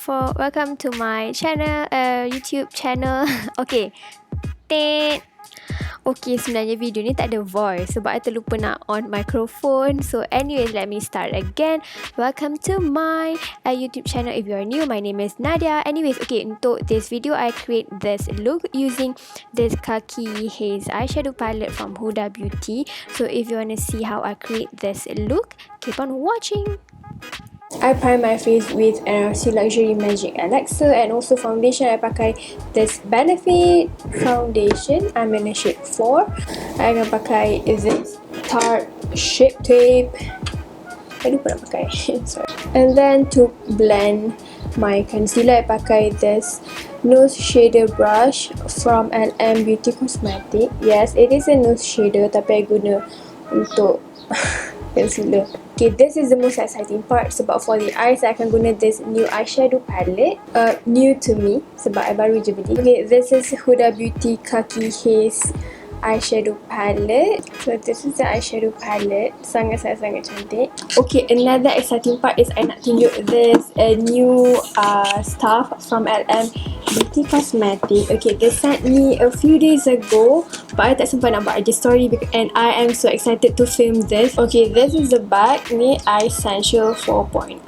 welcome to my channel, YouTube channel. Okay. Okay, sebenarnya video ni tak ada voice sebab I terlupa nak on microphone. So anyways, let me start again. Welcome to my YouTube channel. If you are new, my name is Nadia. Anyways, okay, untuk this video I create this look using this Khaki Haze Eyeshadow Palette from Huda Beauty. So if you want to see how I create this look, keep on watching. I prime my face with NRC Magic elixir, and also foundation I pakai this Benefit foundation. I'm in a shade 4. I akan pakai this Tarte Shape tape. I lupa nak pakai. Sorry. And then to blend my concealer, I pakai this nose shader brush from LM Beauty Cosmetics. Yes, it is a nose shader, tapi I guna untuk concealer. Okay, this is the most exciting part sebab for the eyes, I akan guna this new eyeshadow palette. New to me sebab I baru je beli. Okay, this is Huda Beauty Khaki Haze Eyeshadow Palette. So this is the eyeshadow palette. Sangat-sangat cantik. Okay, another exciting part is I nak tunjuk this new stuff from LM Beauty Cosmetics. Okay, they sent me a few days ago, but I tak sempat nak buat IG story and I am so excited to film this. Okay, this is the bag ni, Eyessential 4.0.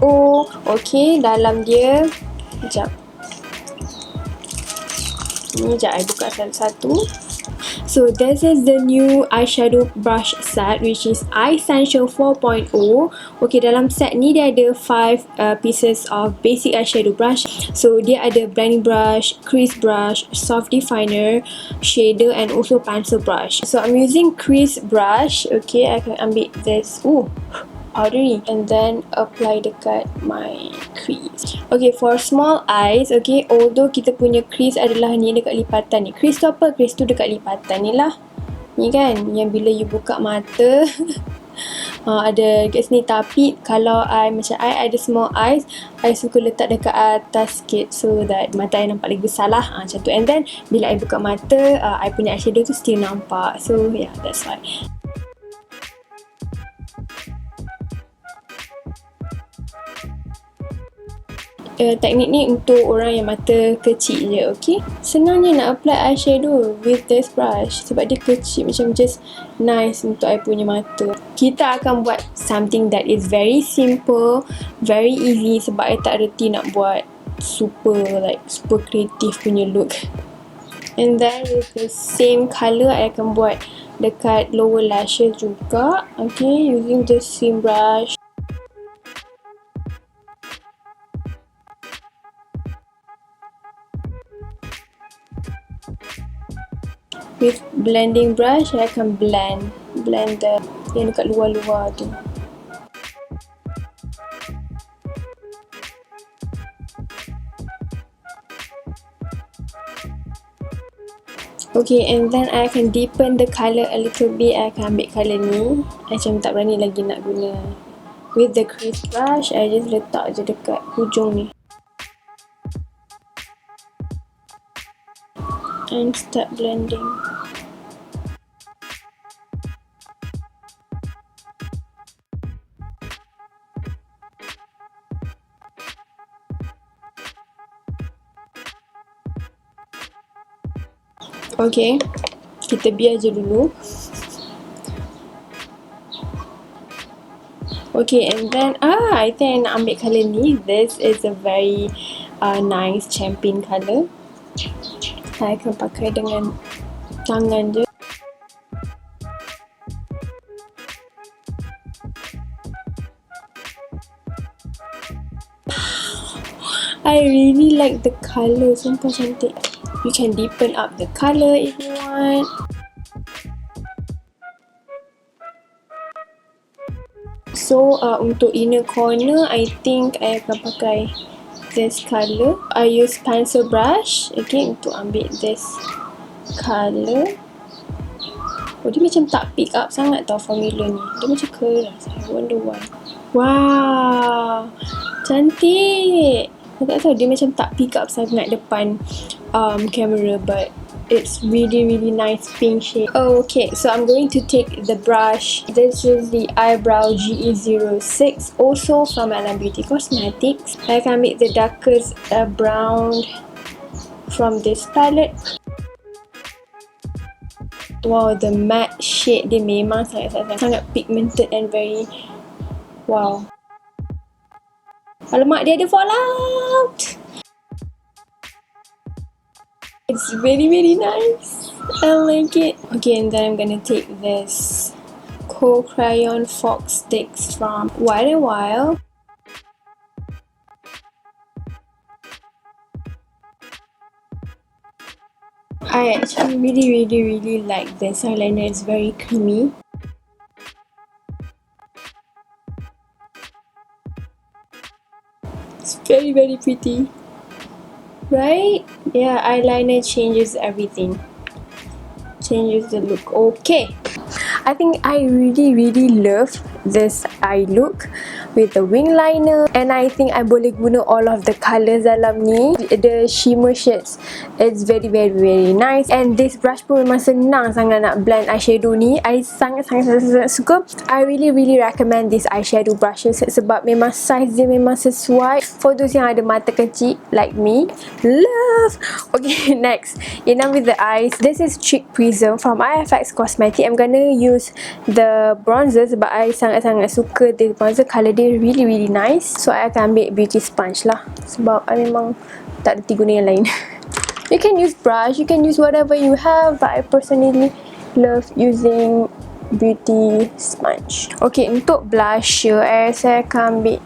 Okay, dalam dia, sekejap. Ni sekejap I buka satu-satu. So this is the new eyeshadow brush set, which is Eyessential 4.0. Okay, dalam set ni dia ada 5 pieces of basic eyeshadow brush. So dia ada blending brush, crease brush, soft definer, shader and also pencil brush. So I'm using crease brush. Okay, I akan ambil this powdery and then apply dekat my crease. Okay, for small eyes, okay, although kita punya crease adalah ni dekat lipatan ni. Crease tu apa? Crease tu dekat lipatan ni lah. Ni kan, yang bila you buka mata ada dekat sini. Tapi kalau macam I ada small eyes, I suka letak dekat atas sikit so that mata I nampak lagi besar lah. Macam tu. And then bila I buka mata, I punya eyeshadow tu still nampak. So yeah, that's why. Teknik ni untuk orang yang mata kecil je, okay? Senang je nak apply eyeshadow with this brush sebab dia kecil, macam just nice untuk I punya mata. Kita akan buat something that is very simple, very easy sebab I tak reti nak buat super creative punya look. And then with the same colour, I akan buat dekat lower lashes juga, okay? Using the same brush. With blending brush, saya akan blend the yang dekat luar-luar tu. Okay, and then I akan deepen the colour a little bit. I akan ambil colour ni. I macam tak berani lagi nak guna. With the crease brush, I just letak je dekat hujung ni. And start blending. Okay, kita biar je dulu. Okay, and then I think I nak ambil colour ni. This is a very nice champagne colour. Saya akan pakai dengan tangan je. I really like the colour, sumpah cantik. You can deepen up the colour if you want. So untuk inner corner, I think I akan pakai this colour. I use pencil brush, okay, untuk ambil this colour. Oh, dia macam tak pick up sangat tau formula ni. Dia macam keras. I wonder why. Wow, cantik. I tak tahu, dia macam tak pick up sangat depan kamera, but It's really nice pink shade. Okay, so I'm going to take the brush. This is the eyebrow GE06, also from Alamar Cosmetics. I can make the darkest brown from this palette. Wow, the matte shade dia memang sangat pigmented and very wow. Alamak, dia ada fallout. It's very nice. I like it. Okay, and then I'm gonna take this kohl crayon fox sticks from White n Wild. I actually really like this eyeliner. It's very creamy. It's very pretty, right? Yeah, eyeliner changes everything. Changes the look. Okay, I think I really love this eye look with the wing liner, and I think I boleh guna all of the colours dalam ni. The shimmer shades, it's very nice, and this brush pun memang senang sangat nak blend eyeshadow ni. I sangat suka. I really recommend this eyeshadow brushes sebab memang size dia memang sesuai for those yang ada mata kecil like me. Love. Okay, next, enough with the eyes. This is Cheek Prism from IFX Cosmetics. I'm gonna use the bronzer sebab I sangat suka this bronzer. Colour dia really nice. So I akan ambil beauty sponge lah sebab I memang tak ada guna yang lain. You can use brush, you can use whatever you have, but I personally love using beauty sponge. Okay, untuk blusher saya akan ambil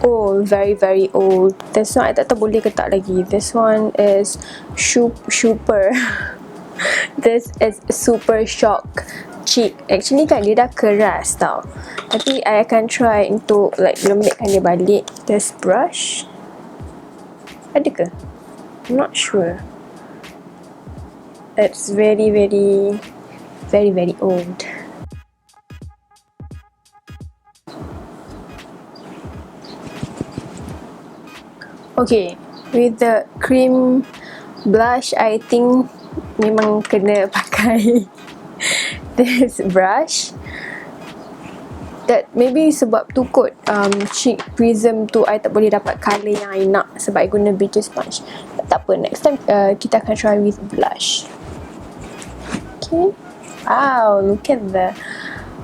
old, very old. This one I tak tahu boleh ke tak lagi. This one is super. This is Super Shock Cheek. Actually kan dia dah keras tau, tapi I akan try untuk like lembutkan dia balik. This brush ada ke? I'm not sure. It's very old. Okay, with the cream blush, I think memang kena pakai this brush. That maybe sebab tu kot Cheek Prism tu I tak boleh dapat colour yang I nak sebab I guna beauty sponge. Tak apa, next time kita akan try with blush. Okay, wow, look at the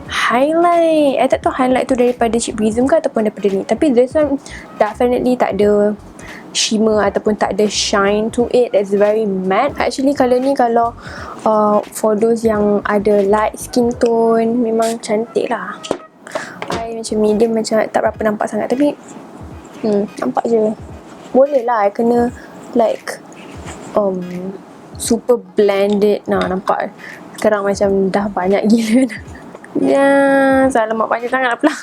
highlight. I tak tahu highlight tu daripada Cheek Prism ke ataupun daripada ni, tapi this one definitely tak ada shimmer ataupun tak ada shine to it. It's very matte. Actually colour ni kalau for those yang ada light skin tone memang cantik lah. I macam medium, macam tak berapa nampak sangat, tapi nampak je. Boleh lah, I kena like super blended. Nah, nampak sekarang macam dah banyak gila dah. Ya, alamak banyak sangat lah pula.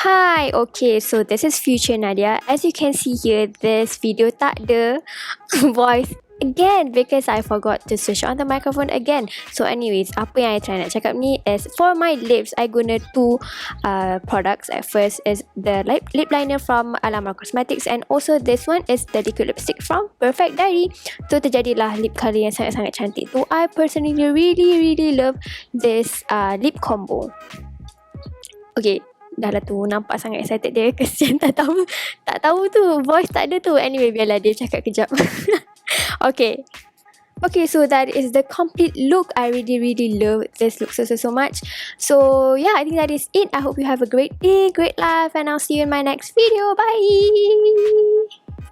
Hi, okay, so this is future Nadia. As you can see here, this video tak ada voice again because I forgot to switch on the microphone again. So anyways, apa yang I try nak cakap ni is for my lips, I guna two products. At first is the lip liner from Alamar Cosmetics, and also this one is the liquid lipstick from Perfect Diary. So terjadilah lip colour yang sangat cantik tu. I personally really love this lip combo. Okay, dah lah tu, nampak sangat excited dia. Kesian tak tahu tu voice tak ada tu. Anyway, biarlah dia cakap kejap. Okay, so that is the complete look. I really love this look so much. So yeah, I think that is it. I hope you have a great day, great life, and I'll see you in my next video. Bye.